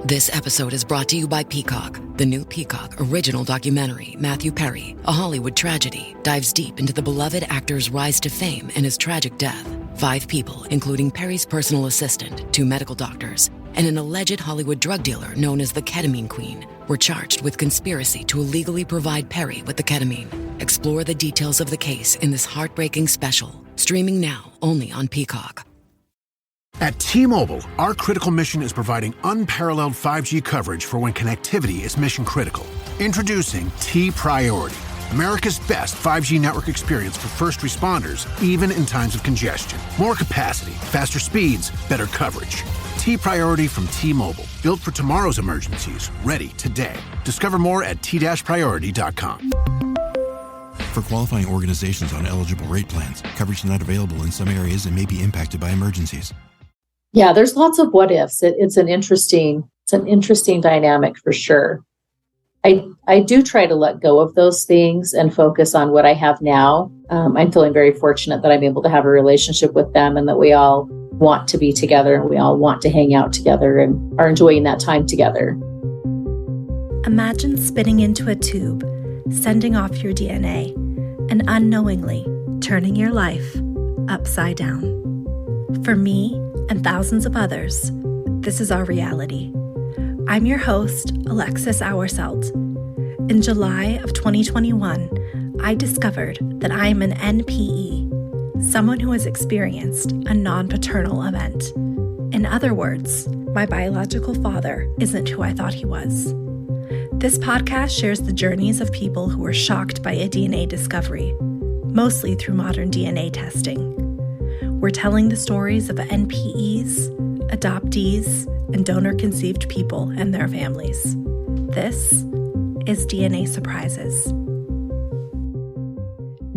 This episode is brought to you by Peacock. The new Peacock original documentary, Matthew Perry, A Hollywood Tragedy, dives deep into the beloved actor's rise to fame and his tragic death. 5 people, including Perry's personal assistant, 2 medical doctors, and an alleged Hollywood drug dealer known as the Ketamine Queen, were charged with conspiracy to illegally provide Perry with the ketamine. Explore the details of the case in this heartbreaking special, streaming now only on Peacock. At T-Mobile, our critical mission is providing unparalleled 5G coverage for when connectivity is mission critical. Introducing T-Priority, America's best 5G network experience for first responders, even in times of congestion. More capacity, faster speeds, better coverage. T-Priority from T-Mobile, built for tomorrow's emergencies, ready today. Discover more at t-priority.com. For qualifying organizations on eligible rate plans, coverage not available in some areas and may be impacted by emergencies. Yeah, there's lots of what ifs. It's an interesting dynamic for sure. I do try to let go of those things and focus on what I have now. I'm feeling very fortunate that I'm able to have a relationship with them and that we all want to be together and we all want to hang out together and are enjoying that time together. Imagine spitting into a tube, sending off your DNA, and unknowingly turning your life upside down. For me and thousands of others, this is our reality. I'm your host, Alexis Auerselt. In July of 2021, I discovered that I am an NPE, someone who has experienced a non-paternal event. In other words, my biological father isn't who I thought he was. This podcast shares the journeys of people who were shocked by a DNA discovery, mostly through modern DNA testing. We're telling the stories of NPEs, adoptees, and donor-conceived people and their families. This is DNA Surprises.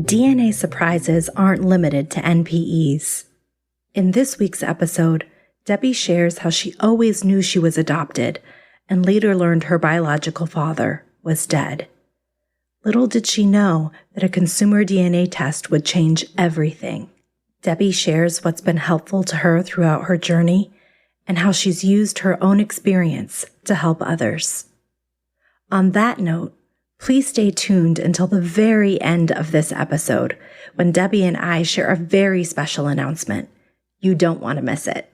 DNA surprises aren't limited to NPEs. In this week's episode, Debbie shares how she always knew she was adopted and later learned her biological father was dead. Little did she know that a consumer DNA test would change everything. Debbie shares what's been helpful to her throughout her journey and how she's used her own experience to help others. On that note, please stay tuned until the very end of this episode when Debbie and I share a very special announcement. You don't want to miss it.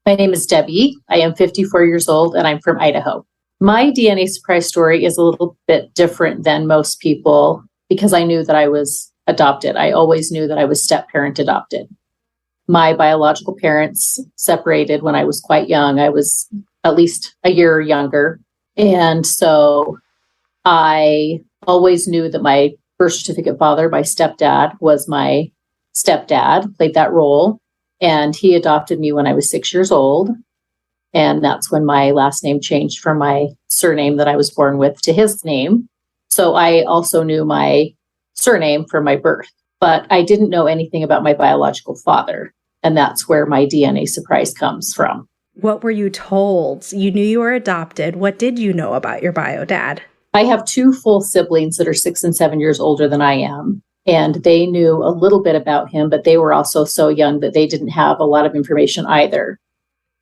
My name is Debbie. I am 54 years old and I'm from Idaho. My DNA surprise story is a little bit different than most people because I knew that I was adopted. I always knew that I was step-parent adopted. My biological parents separated when I was quite young. I was at least a year younger. And so I always knew that my birth certificate father, my stepdad, was my stepdad, played that role. And he adopted me when I was 6 years old. And that's when my last name changed from my surname that I was born with to his name. So I also knew my surname from my birth, but I didn't know anything about my biological father. And that's where my DNA surprise comes from. What were you told? You knew you were adopted. What did you know about your bio dad? I have 2 full siblings that are 6 and 7 years older than I am. And they knew a little bit about him, but they were also so young that they didn't have a lot of information either.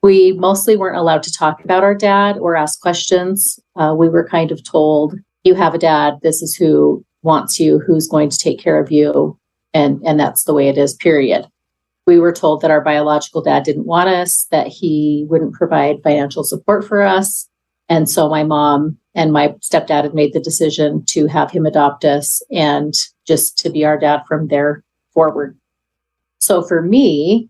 We mostly weren't allowed to talk about our dad or ask questions. We were kind of told, you have a dad, this is who wants you, who's going to take care of you. And that's the way it is, period. We were told that our biological dad didn't want us, that he wouldn't provide financial support for us. And so my mom and my stepdad had made the decision to have him adopt us and just to be our dad from there forward. So for me,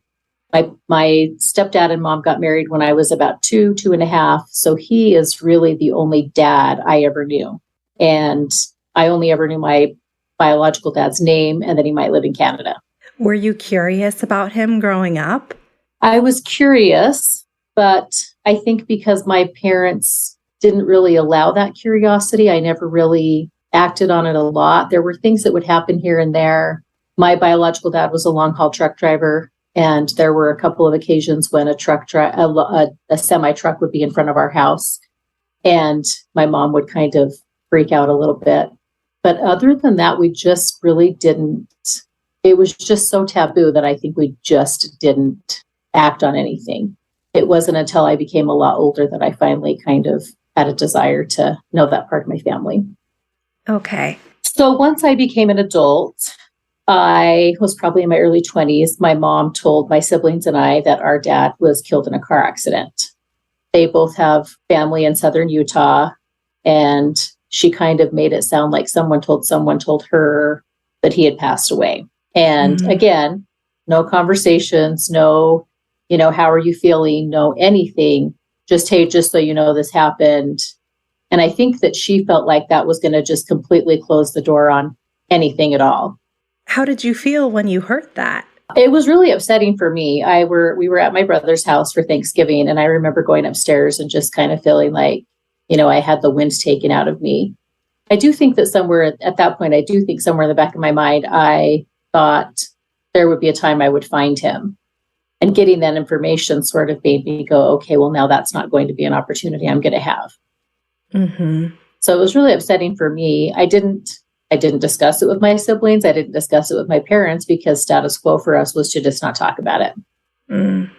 my stepdad and mom got married when I was about 2.5. So he is really the only dad I ever knew. And I only ever knew my biological dad's name and that he might live in Canada. Were you curious about him growing up? I was curious, but I think because my parents didn't really allow that curiosity, I never really acted on it a lot. There were things that would happen here and there. My biological dad was a long-haul truck driver, and there were a couple of occasions when a semi-truck would be in front of our house, and my mom would kind of freak out a little bit. But other than that, we just really didn't. It was just so taboo that I think we just didn't act on anything. it wasn't until I became a lot older that I finally kind of had a desire to know that part of my family. Okay. So once I became an adult, I was probably in my early 20s. My mom told my siblings and I that our dad was killed in a car accident. They both have family in southern Utah, and she kind of made it sound like someone told her that he had passed away. And again, no conversations, no, how are you feeling? No anything. Just, hey, just so you know, this happened. And I think that she felt like that was going to just completely close the door on anything at all. How did you feel when you heard that? It was really upsetting for me. We were at my brother's house for Thanksgiving, and I remember going upstairs and just kind of feeling like, I had the wind taken out of me. I do think that somewhere at that point, somewhere in the back of my mind, I thought there would be a time I would find him. And getting that information sort of made me go, okay, well, now that's not going to be an opportunity I'm going to have. Mm-hmm. So it was really upsetting for me. I didn't discuss it with my siblings. I didn't discuss it with my parents because status quo for us was to just not talk about it. Mm.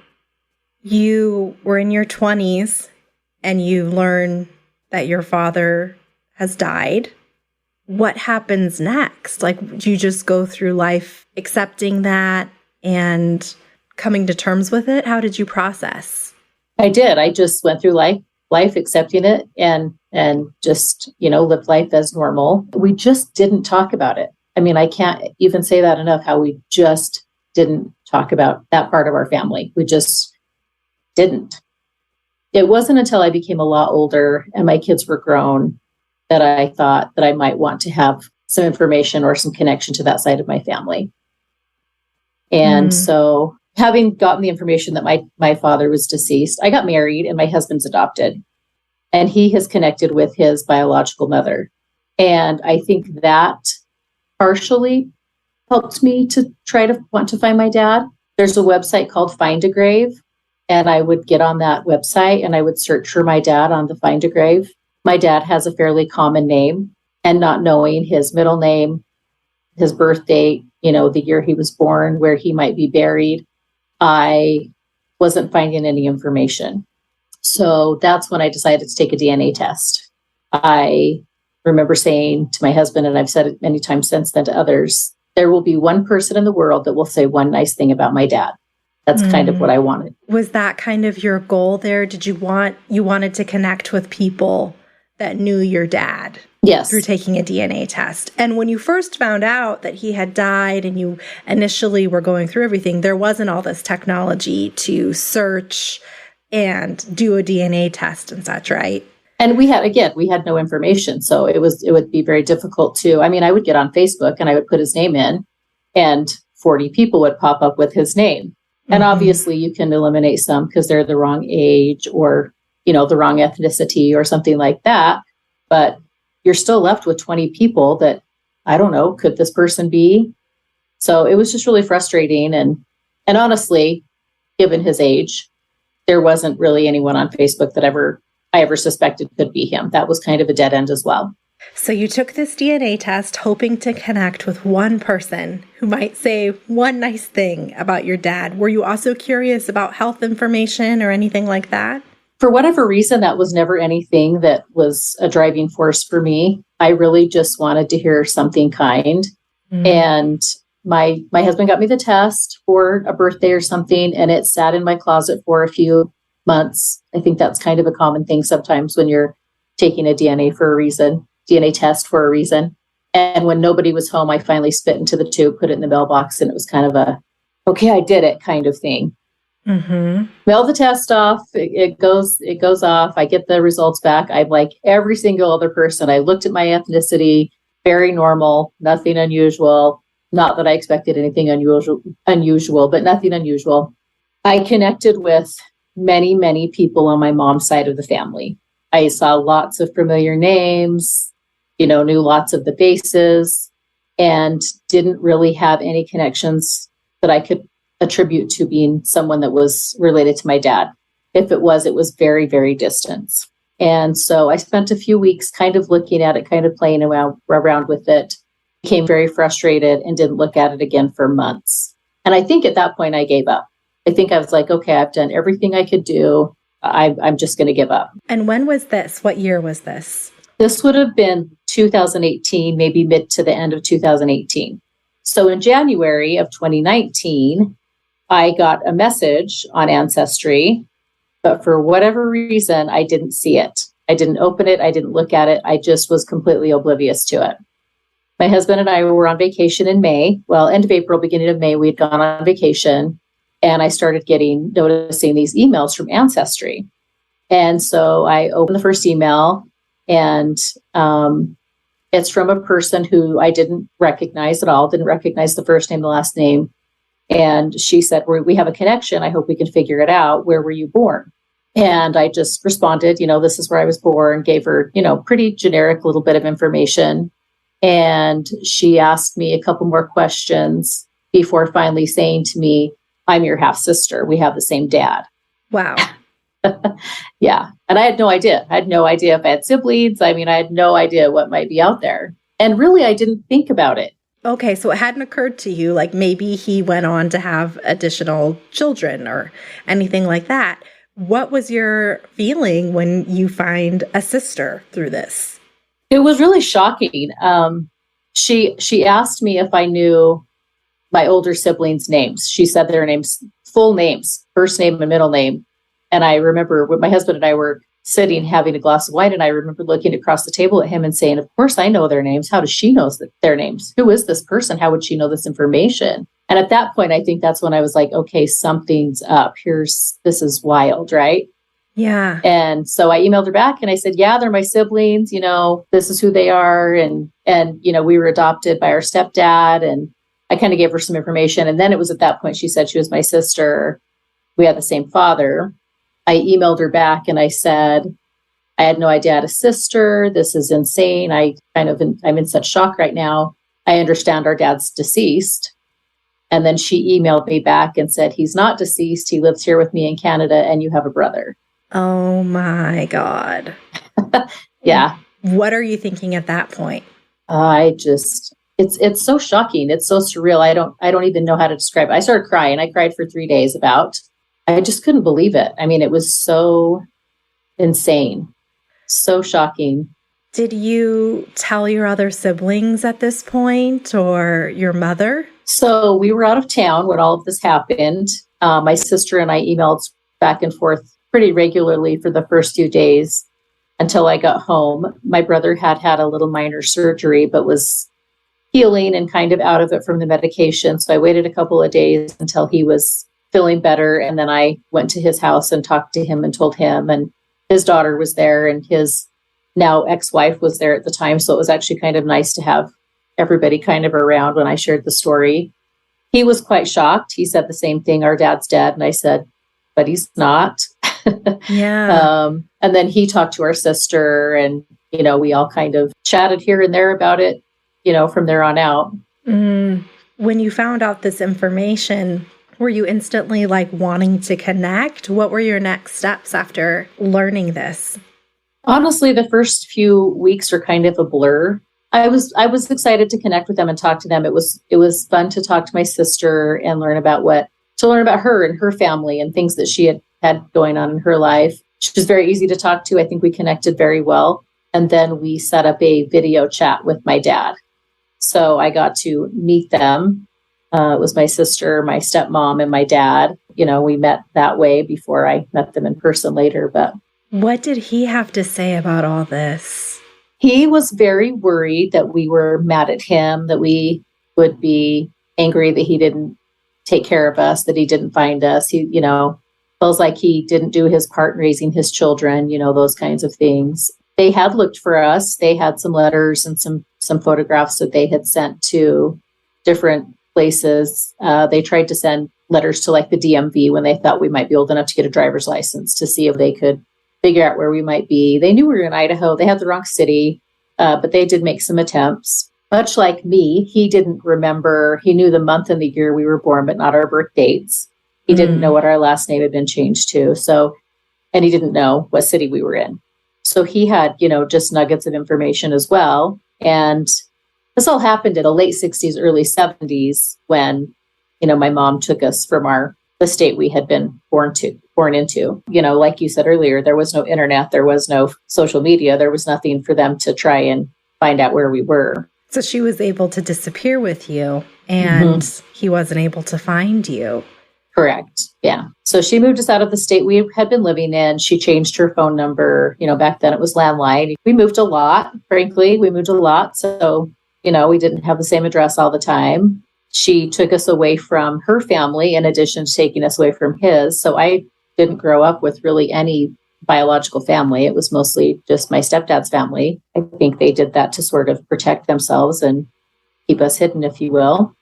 You were in your 20s and you learn that your father has died. What happens next? Like, do you just go through life accepting that and coming to terms with it? How did you process? I did. I just went through life accepting it and just, lived life as normal. We just didn't talk about it. I mean, I can't even say that enough, how we just didn't talk about that part of our family. We just didn't. It wasn't until I became a lot older and my kids were grown that I thought that I might want to have some information or some connection to that side of my family. And so having gotten the information that my father was deceased, I got married and my husband's adopted. And he has connected with his biological mother. And I think that partially helped me to try to want to find my dad. There's a website called Find a Grave. And I would get on that website and I would search for my dad on the Find a Grave. My dad has a fairly common name, and not knowing his middle name, his birth date, the year he was born, where he might be buried, I wasn't finding any information. So that's when I decided to take a DNA test. I remember saying to my husband, and I've said it many times since then to others, there will be one person in the world that will say one nice thing about my dad. That's kind of what I wanted. Was that kind of your goal there? Did you wanted to connect with people that knew your dad? Yes. Through taking a DNA test. And when you first found out that he had died and you initially were going through everything, there wasn't all this technology to search and do a DNA test and such, right? And we had no information. So it would be very difficult to, I would get on Facebook and I would put his name in and 40 people would pop up with his name. And obviously you can eliminate some because they're the wrong age or, the wrong ethnicity or something like that. But you're still left with 20 people that, I don't know, could this person be? So it was just really frustrating. And honestly, given his age, there wasn't really anyone on Facebook that I ever suspected could be him. That was kind of a dead end as well. So you took this DNA test hoping to connect with one person who might say one nice thing about your dad. Were you also curious about health information or anything like that? For whatever reason, that was never anything that was a driving force for me. I really just wanted to hear something kind. And my husband got me the test for a birthday or something, and it sat in my closet for a few months. I think that's kind of a common thing sometimes when you're taking a DNA test for a reason. And when nobody was home, I finally spit into the tube, put it in the mailbox, and it was kind of a, okay, I did it kind of thing. Mail the test off. It goes off. I get the results back. I'm like every single other person. I looked at my ethnicity, very normal, nothing unusual. Not that I expected anything unusual, but nothing unusual. I connected with many, many people on my mom's side of the family. I saw lots of familiar names, knew lots of the faces, and didn't really have any connections that I could attribute to being someone that was related to my dad. If it was very, very distant. And so I spent a few weeks kind of looking at it, kind of playing around with it, became very frustrated and didn't look at it again for months. And I think at that point I gave up. I think I was like, okay, I've done everything I could do. I'm just going to give up. And when was this? What year was this? This would have been 2018, maybe mid to the end of 2018. So in January of 2019, I got a message on Ancestry, but for whatever reason, I didn't see it. I didn't open it. I didn't look at it. I just was completely oblivious to it. My husband and I were on vacation in May. Well, end of April, beginning of May, we'd gone on vacation. And I started noticing these emails from Ancestry. And so I opened the first email, and it's from a person who I didn't recognize at all, didn't recognize the first name, the last name. And she said, we have a connection. I hope we can figure it out. Where were you born? And I just responded, this is where I was born, gave her, pretty generic little bit of information. And she asked me a couple more questions before finally saying to me, I'm your half sister. We have the same dad. Wow. Yeah. And I had no idea. I had no idea if I had siblings. I had no idea what might be out there. And really, I didn't think about it. Okay. So it hadn't occurred to you, like maybe he went on to have additional children or anything like that. What was your feeling when you find a sister through this? It was really shocking. She asked me if I knew my older siblings' names. She said their names, full names, first name and middle name. And I remember when my husband and I were sitting having a glass of wine, and I remember looking across the table at him and saying, of course I know their names. How does she know their names? Who is this person? How would she know this information? And at that point, I think that's when I was like, okay, something's up. This is wild, right? Yeah. And so I emailed her back and I said, yeah, they're my siblings, this is who they are. And we were adopted by our stepdad, and I kind of gave her some information. And then it was at that point she said she was my sister. We had the same father. I emailed her back and I said, I had no idea I had a sister. This is insane. I'm in such shock right now. I understand our dad's deceased. And then she emailed me back and said, he's not deceased. He lives here with me in Canada, and you have a brother. Oh my God. Yeah. What are you thinking at that point? It's so shocking. It's so surreal. I don't even know how to describe it. I started crying. I cried for 3 days I just couldn't believe it. It was so insane, so shocking. Did you tell your other siblings at this point, or your mother? So we were out of town when all of this happened. My sister and I emailed back and forth pretty regularly for the first few days until I got home. My brother had a little minor surgery, but was healing and kind of out of it from the medication. So I waited a couple of days until he was feeling better. And then I went to his house and talked to him and told him, and his daughter was there, and his now ex-wife was there at the time. So it was actually kind of nice to have everybody kind of around when I shared the story. He was quite shocked. He said the same thing, our dad's dead. And I said, but he's not. Yeah. And then he talked to our sister, and, we all kind of chatted here and there about it, from there on out. When you found out this information, were you instantly wanting to connect? What were your next steps after learning this? Honestly, the first few weeks are kind of a blur. I was excited to connect with them and talk to them. It was fun to talk to my sister and learn about her and her family and things that she had going on in her life. She was very easy to talk to. I think we connected very well. And then we set up a video chat with my dad. So I got to meet them. It was my sister, my stepmom, and my dad. We met that way before I met them in person later. But what did he have to say about all this? He was very worried that we were mad at him, that we would be angry that he didn't take care of us, that he didn't find us. He, feels like he didn't do his part in raising his children, those kinds of things. They had looked for us. They had some letters and some photographs that they had sent to different places. They tried to send letters to the DMV when they thought we might be old enough to get a driver's license, to see if they could figure out where we might be. They knew we were in Idaho. They had the wrong city, but they did make some attempts. Much like me, he didn't remember. He knew the month and the year we were born, but not our birth dates. He didn't know what our last name had been changed to. And he didn't know what city we were in. So he had, just nuggets of information as well. And this all happened in the late 60s, early 70s when, my mom took us from our the state we had been born into. You know, like you said earlier, there was no internet, there was no social media, there was nothing for them to try and find out where we were. So she was able to disappear with you and he wasn't able to find you. Correct. Yeah. So she moved us out of the state we had been living in. She changed her phone number. You know, back then it was landline. We moved a lot, frankly. We moved a lot. So, you know, we didn't have the same address all the time. She took us away from her family in addition to taking us away from his. So I didn't grow up with really any biological family. It was mostly just my stepdad's family. I think they did that to sort of protect themselves and keep us hidden, if you will.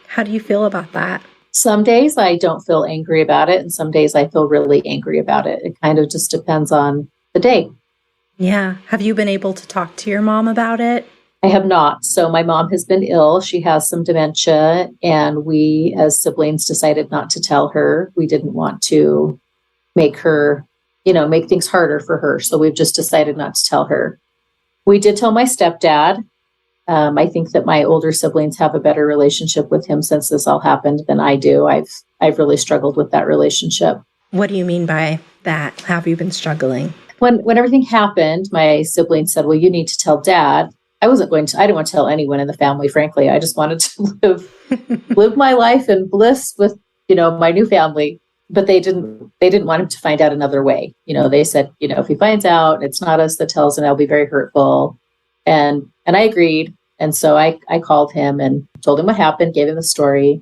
How do you feel about that? Some days I don't feel angry about it, and some days I feel really angry about it. It kind of just depends on the day. Yeah. Have you been able to talk to your mom about it? I have not. So my mom has been ill. She has some dementia, and we as siblings decided not to tell her. We didn't want to make her, you know, make things harder for her. So we've just decided not to tell her. We did tell my stepdad. I think that my older siblings have a better relationship with him since this all happened than I do. I've really struggled with that relationship. What do you mean by that? Have you been struggling? When everything happened, my siblings said, well, you need to tell Dad. I didn't want to tell anyone in the family, frankly. I just wanted to live my life in bliss with, you know, my new family. But they didn't want him to find out another way. You know, they said, you know, if he finds out, it's not us that tells him, that'll be very hurtful. And I agreed. And so I called him and told him what happened, gave him the story.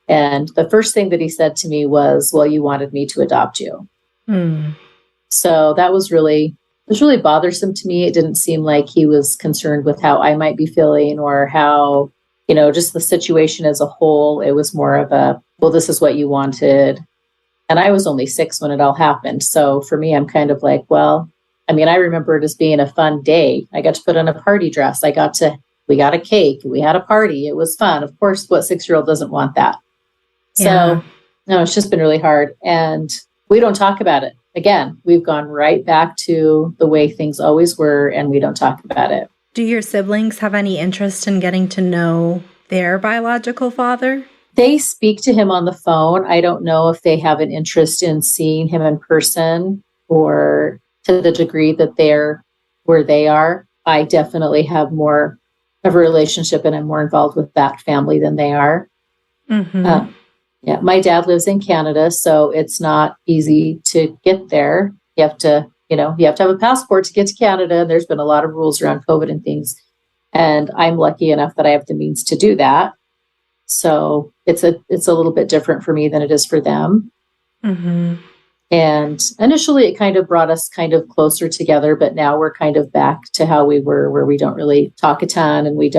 And the first thing that he said to me was, well, you wanted me to adopt you. So that was really bothersome to me. It didn't seem like he was concerned with how I might be feeling or how, you know, just the situation as a whole. It was more of a, well, this is what you wanted. And I was only 6 when it all happened. So for me, I'm kind of like, well, I mean, I remember it as being a fun day. I got to put on a party dress. We got a cake. We had a party. It was fun. Of course, what 6-year-old doesn't want that? So, no, it's just been really hard. And we don't talk about it. Again, we've gone right back to the way things always were, and we don't talk about it. Do your siblings have any interest in getting to know their biological father? They speak to him on the phone. I don't know if they have an interest in seeing him in person or to the degree that they're where they are. I definitely have more of a relationship and I'm more involved with that family than they are. Yeah, my dad lives in Canada, so it's not easy to get there. You have to have a passport to get to Canada. There's been a lot of rules around COVID and things. And I'm lucky enough that I have the means to do that. So it's a little bit different for me than it is for them. And initially it kind of brought us kind of closer together, but now we're kind of back to how we were, where we don't really talk a ton and we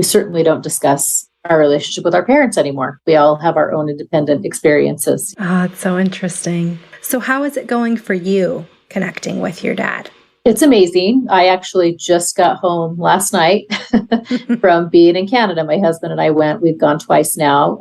certainly don't discuss our relationship with our parents anymore. We all have our own independent experiences. Oh, it's so interesting. So how is it going for you connecting with your dad? It's amazing. I actually just got home last night from being in Canada. My husband and I went. We've gone twice now.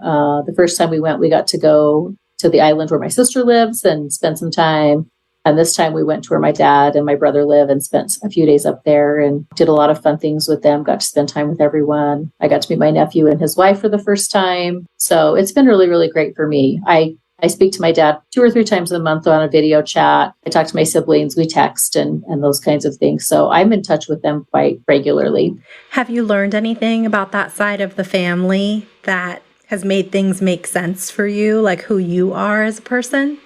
The first time we went, we got to go to the island where my sister lives and spend some time. And this time we went to where my dad and my brother live and spent a few days up there and did a lot of fun things with them, got to spend time with everyone. I got to meet my nephew and his wife for the first time. So it's been really, really great for me. I speak to my dad 2 or 3 times a month on a video chat. I talk to my siblings, we text and those kinds of things. So I'm in touch with them quite regularly. Have you learned anything about that side of the family that has made things make sense for you, like who you are as a person?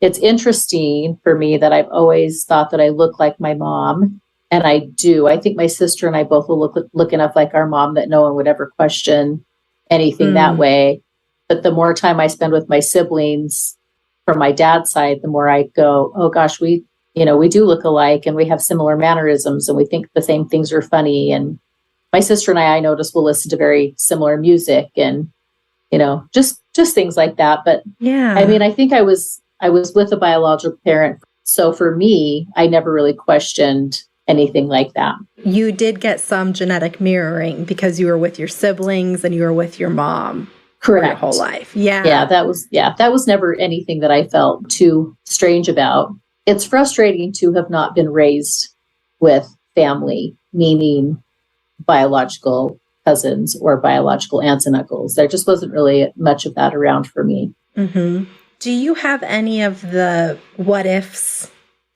It's interesting for me that I've always thought that I look like my mom, and I do. I think my sister and I both will look enough like our mom that no one would ever question anything that way. But the more time I spend with my siblings from my dad's side, the more I go, oh gosh, we do look alike and we have similar mannerisms and we think the same things are funny. And my sister and I notice will listen to very similar music and, just things like that. But yeah, I mean, I think I was with a biological parent. So for me, I never really questioned anything like that. You did get some genetic mirroring because you were with your siblings and you were with your mom. Correct. Your whole life. Yeah. Yeah, that was never anything that I felt too strange about. It's frustrating to have not been raised with family, meaning biological cousins or biological aunts and uncles. There just wasn't really much of that around for me. Do you have any of the what ifs,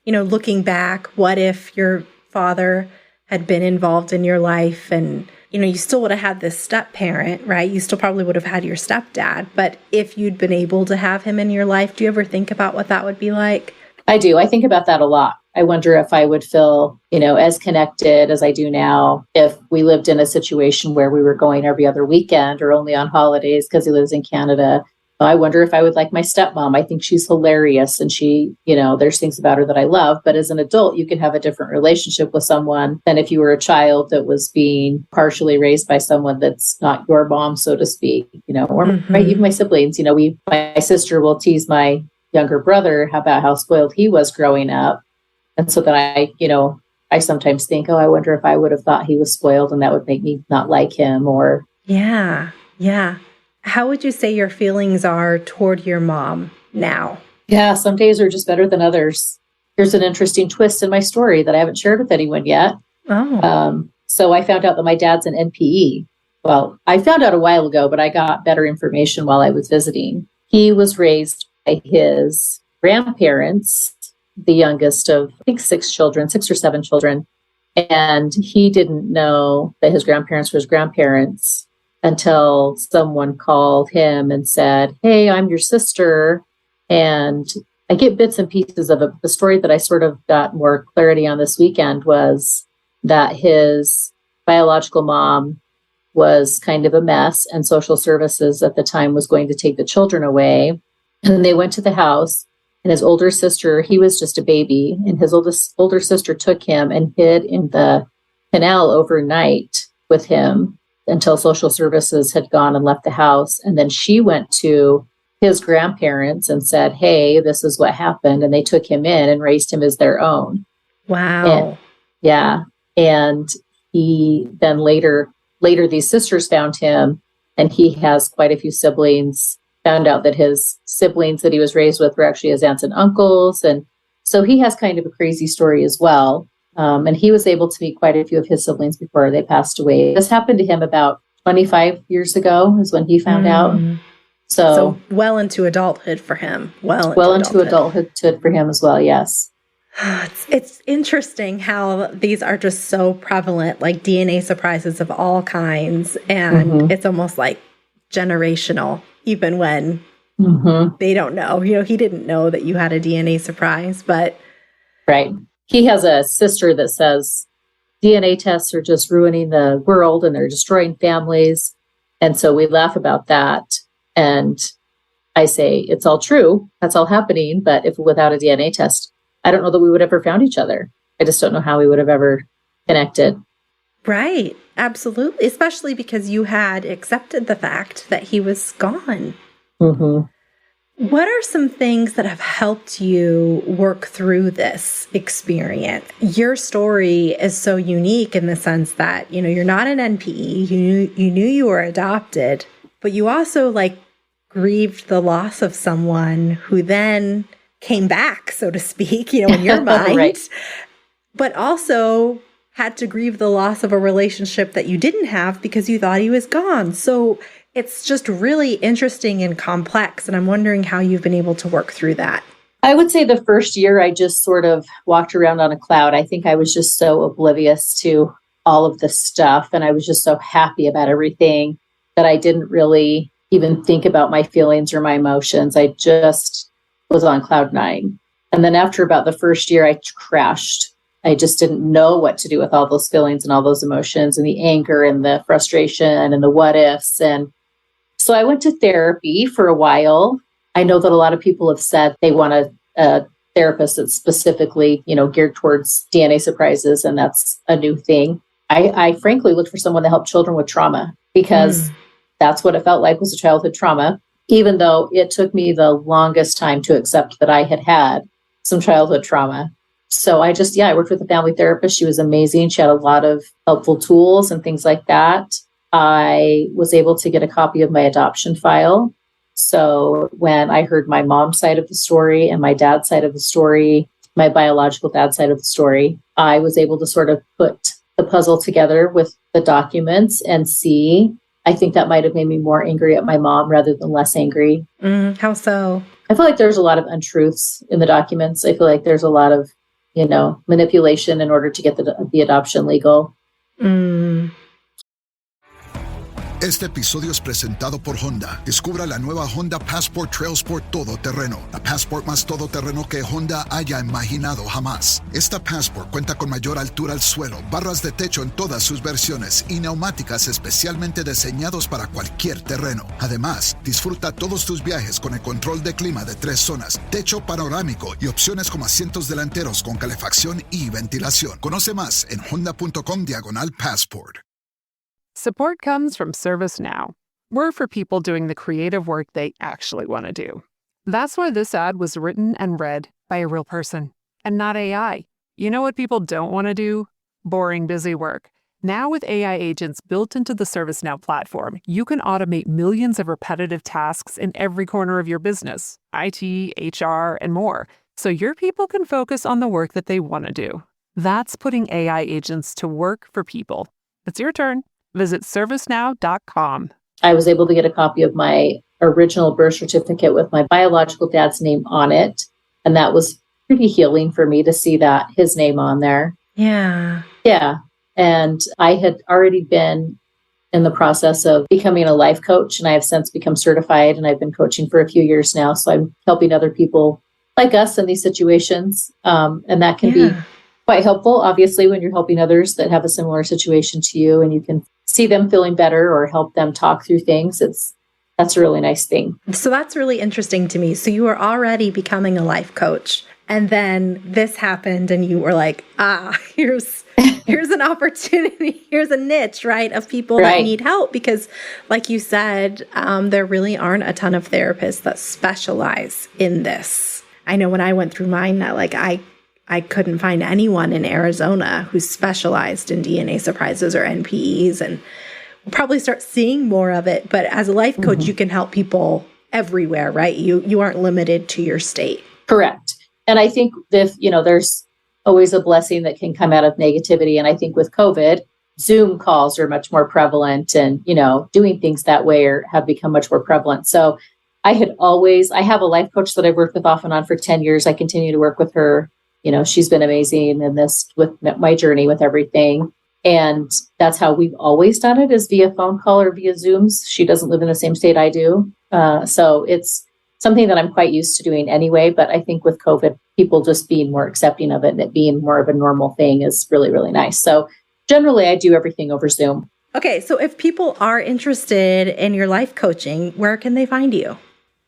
looking back, what if your father had been involved in your life and, you still would have had this step parent, right? You still probably would have had your stepdad, but if you'd been able to have him in your life, do you ever think about what that would be like? I do. I think about that a lot. I wonder if I would feel, as connected as I do now, if we lived in a situation where we were going every other weekend or only on holidays because he lives in Canada. I wonder if I would like my stepmom. I think she's hilarious and she, there's things about her that I love. But as an adult, you can have a different relationship with someone than if you were a child that was being partially raised by someone that's not your mom, so to speak, or even my siblings. My sister will tease my younger brother about how spoiled he was growing up. And so then I sometimes think, I wonder if I would have thought he was spoiled and that would make me not like him or. Yeah. How would you say your feelings are toward your mom now? Yeah, some days are just better than others. Here's an interesting twist in my story that I haven't shared with anyone yet. Oh. So I found out that my dad's an NPE. Well, I found out a while ago, but I got better information while I was visiting. He was raised by his grandparents, the youngest of, I think, 6 or 7 children. And he didn't know that his grandparents were his grandparents until someone called him and said, "Hey, I'm your sister." And I get bits and pieces of it. The story that I sort of got more clarity on this weekend was that his biological mom was kind of a mess, and social services at the time was going to take the children away. And they went to the house, and his older sister, he was just a baby, and his older sister took him and hid in the canal overnight with him until social services had gone and left the house. And then she went to his grandparents and said, "Hey, this is what happened." And they took him in and raised him as their own. Wow. And he then later these sisters found him, and he has quite a few siblings, found out that his siblings that he was raised with were actually his aunts and uncles. And so he has kind of a crazy story as well. And he was able to meet quite a few of his siblings before they passed away. This happened to him about 25 years ago is when he found out. So well into adulthood for him. Well into adulthood for him as well, yes. It's interesting how these are just so prevalent, like DNA surprises of all kinds. And it's almost like generational, even when they don't know. He didn't know that you had a DNA surprise, but... Right. He has a sister that says DNA tests are just ruining the world and they're destroying families. And so we laugh about that. And I say, it's all true. That's all happening. But if without a DNA test, I don't know that we would have ever found each other. I just don't know how we would have ever connected. Right. Absolutely. Especially because you had accepted the fact that he was gone. What are some things that have helped you work through this experience? Your story is so unique in the sense that, you're not an NPE. You knew you were adopted, but you also grieved the loss of someone who then came back, so to speak, in your mind, right. But also had to grieve the loss of a relationship that you didn't have because you thought he was gone. So it's just really interesting and complex. And I'm wondering how you've been able to work through that. I would say the first year I just sort of walked around on a cloud. I think I was just so oblivious to all of this stuff. And I was just so happy about everything that I didn't really even think about my feelings or my emotions. I just was on cloud 9. And then after about the first year, I crashed. I just didn't know what to do with all those feelings and all those emotions and the anger and the frustration and the what ifs. And so I went to therapy for a while. I know that a lot of people have said they want a therapist that's specifically, geared towards DNA surprises, and that's a new thing. I frankly looked for someone to help children with trauma because that's what it felt like was a childhood trauma, even though it took me the longest time to accept that I had some childhood trauma. So I worked with a family therapist. She was amazing. She had a lot of helpful tools and things like that. I was able to get a copy of my adoption file. So when I heard my mom's side of the story and my dad's side of the story, my biological dad's side of the story, I was able to sort of put the puzzle together with the documents and see. I think that might have made me more angry at my mom rather than less angry. How so? I feel like there's a lot of untruths in the documents. I feel like there's a lot of, manipulation in order to get the adoption legal. Este episodio es presentado por Honda. Descubra la nueva Honda Passport Trail Sport Todoterreno. La Passport más todoterreno que Honda haya imaginado jamás. Esta Passport cuenta con mayor altura al suelo, barras de techo en todas sus versiones y neumáticas especialmente diseñados para cualquier terreno. Además, disfruta todos tus viajes con el control de clima de 3 zonas, techo panorámico y opciones como asientos delanteros con calefacción y ventilación. Conoce más en honda.com/passport. Support comes from ServiceNow. We're for people doing the creative work they actually want to do. That's why this ad was written and read by a real person and not AI. You know what people don't want to do? Boring, busy work. Now with AI agents built into the ServiceNow platform, you can automate millions of repetitive tasks in every corner of your business, IT, HR, and more, so your people can focus on the work that they want to do. That's putting AI agents to work for people. It's your turn. Visit servicenow.com. I was able to get a copy of my original birth certificate with my biological dad's name on it. And that was pretty healing for me to see that his name on there. Yeah. Yeah. And I had already been in the process of becoming a life coach, and I have since become certified, and I've been coaching for a few years now. So I'm helping other people like us in these situations. And that can be quite helpful, obviously, when you're helping others that have a similar situation to you, and you can see them feeling better or help them talk through things. That's a really nice thing. So that's really interesting to me. So you were already becoming a life coach, and then this happened and you were like, here's an opportunity. Here's a niche, right, of people that need help, because like you said, there really aren't a ton of therapists that specialize in this. I know when I went through mine, I couldn't find anyone in Arizona who specialized in DNA surprises or NPEs, and we'll probably start seeing more of it. But as a life coach, you can help people everywhere, right? You aren't limited to your state. Correct. And I think there's always a blessing that can come out of negativity. And I think with COVID, Zoom calls are much more prevalent, and, doing things that way have become much more prevalent. So I have a life coach that I've worked with off and on for 10 years. I continue to work with her. She's been amazing in this with my journey with everything. And that's how we've always done it, is via phone call or via Zooms. She doesn't live in the same state I do. So it's something that I'm quite used to doing anyway. But I think with COVID, people just being more accepting of it and it being more of a normal thing is really, really nice. So generally, I do everything over Zoom. Okay. So if people are interested in your life coaching, where can they find you?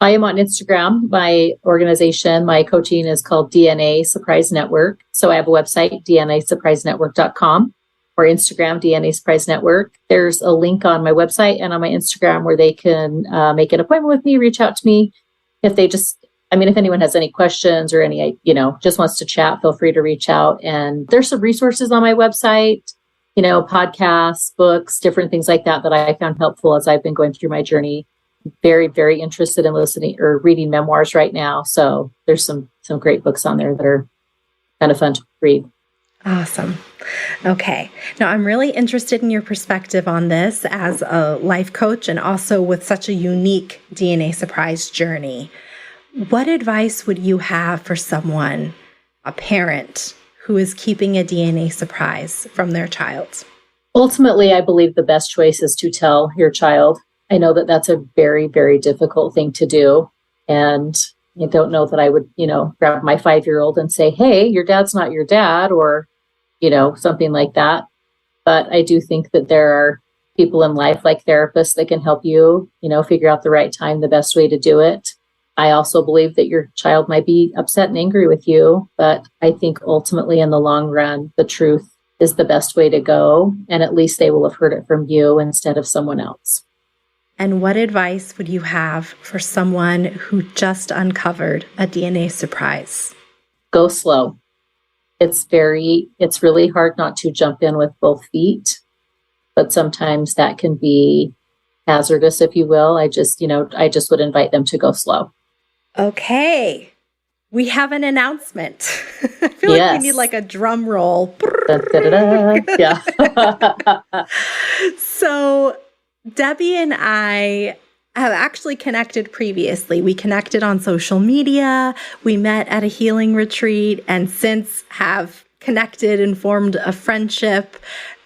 I am on Instagram. My organization, my coaching is called DNA Surprise Network. So I have a website, dnasurprisenetwork.com, or Instagram, DNA Surprise Network. There's a link on my website and on my Instagram where they can make an appointment with me, reach out to me. If anyone has any questions or any, just wants to chat, feel free to reach out. And there's some resources on my website, podcasts, books, different things like that I found helpful as I've been going through my journey. Very, very interested in listening or reading memoirs right now. So there's some great books on there that are kind of fun to read. Awesome. Okay. Now I'm really interested in your perspective on this as a life coach, and also with such a unique DNA surprise journey. What advice would you have for someone, a parent, who is keeping a DNA surprise from their child? Ultimately, I believe the best choice is to tell your child. I know that that's a very, very difficult thing to do. And I don't know that I would, grab my 5-year-old and say, hey, your dad's not your dad, or, something like that. But I do think that there are people in life, like therapists, that can help you, figure out the right time, the best way to do it. I also believe that your child might be upset and angry with you, but I think ultimately in the long run, the truth is the best way to go. And at least they will have heard it from you instead of someone else. And what advice would you have for someone who just uncovered a DNA surprise? Go slow. It's really hard not to jump in with both feet, but sometimes that can be hazardous, if you will. I just would invite them to go slow. Okay. We have an announcement. I feel like we need like a drum roll. Da, da, da, da. Yeah. So Debbie and I have actually connected previously. We connected on social media, we met at a healing retreat, and since have connected and formed a friendship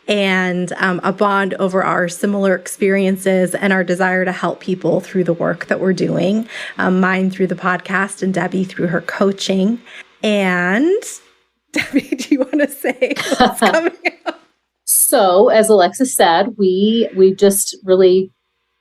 and a bond over our similar experiences and our desire to help people through the work that we're doing. Mine through the podcast and Debbie through her coaching. And Debbie, do you want to say what's coming up? So, as Alexis said, we just really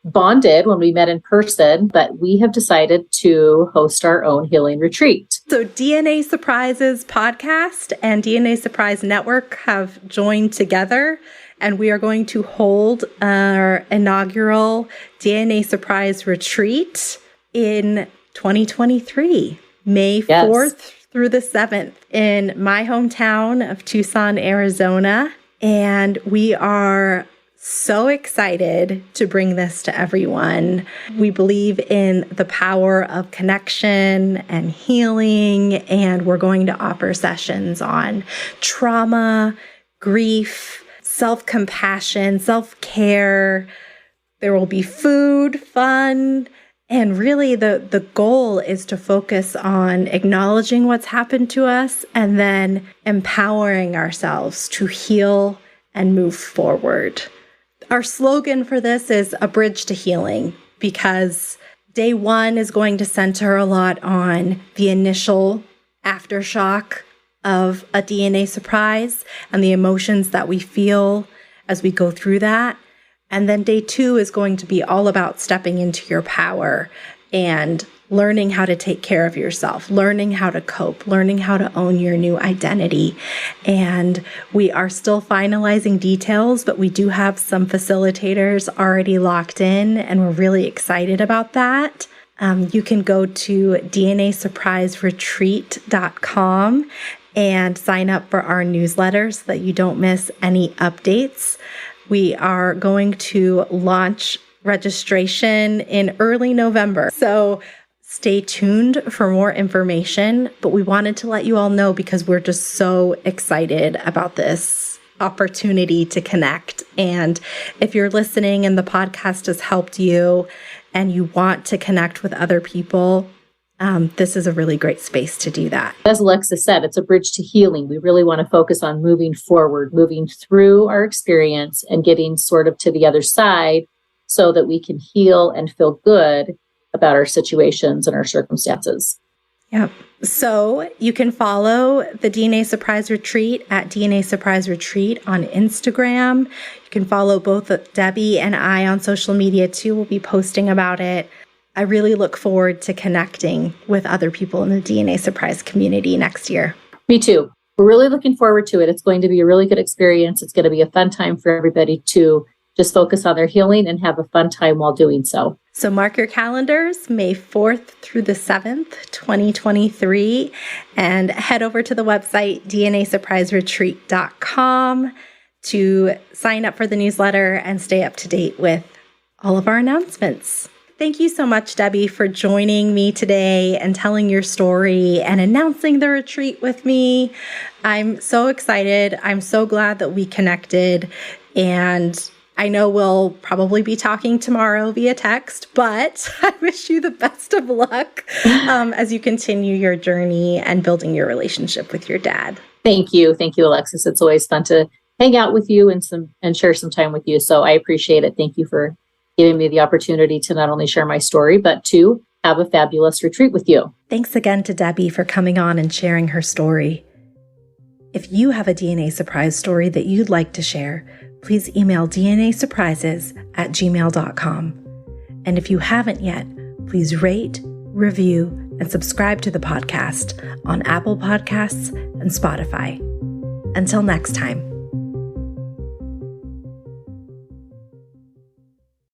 bonded when we met in person, but we have decided to host our own healing retreat. So DNA Surprises podcast and DNA Surprise Network have joined together, and we are going to hold our inaugural DNA Surprise retreat in 2023, May 4th through the 7th in my hometown of Tucson, Arizona. And we are so excited to bring this to everyone. We believe in the power of connection and healing, and we're going to offer sessions on trauma, grief, self-compassion, self-care. There will be food, fun, and really the goal is to focus on acknowledging what's happened to us and then empowering ourselves to heal and move forward. Our slogan for this is a bridge to healing, because day one is going to center a lot on the initial aftershock of a DNA surprise and the emotions that we feel as we go through that. And then day two is going to be all about stepping into your power and learning how to take care of yourself, learning how to cope, learning how to own your new identity. And we are still finalizing details, but we do have some facilitators already locked in, and we're really excited about that. You can go to DNASurpriseRetreat.com and sign up for our newsletter so that you don't miss any updates. We are going to launch registration in early November. So stay tuned for more information, but we wanted to let you all know because we're just so excited about this opportunity to connect. And if you're listening and the podcast has helped you and you want to connect with other people, this is a really great space to do that. As Alexa said, it's a bridge to healing. We really want to focus on moving forward, moving through our experience and getting sort of to the other side so that we can heal and feel good about our situations and our circumstances. Yeah. So you can follow the DNA Surprise Retreat at DNA Surprise Retreat on Instagram. You can follow both Debbie and I on social media too. We'll be posting about it. I really look forward to connecting with other people in the DNA Surprise community next year. Me too. We're really looking forward to it. It's going to be a really good experience. It's going to be a fun time for everybody to just focus on their healing and have a fun time while doing so. So mark your calendars, May 4th through the 7th, 2023, and head over to the website, DNASurpriseRetreat.com, to sign up for the newsletter and stay up to date with all of our announcements. Thank you so much, Debbie, for joining me today and telling your story and announcing the retreat with me. I'm so excited. I'm so glad that we connected, and I know we'll probably be talking tomorrow via text, but I wish you the best of luck as you continue your journey and building your relationship with your dad. Thank you. Thank you, Alexis. It's always fun to hang out with you and share some time with you. So I appreciate it. Thank you for giving me the opportunity to not only share my story, but to have a fabulous retreat with you. Thanks again to Debbie for coming on and sharing her story. If you have a DNA surprise story that you'd like to share, please email dnasurprises@gmail.com. And if you haven't yet, please rate, review, and subscribe to the podcast on Apple Podcasts and Spotify. Until next time.